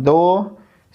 2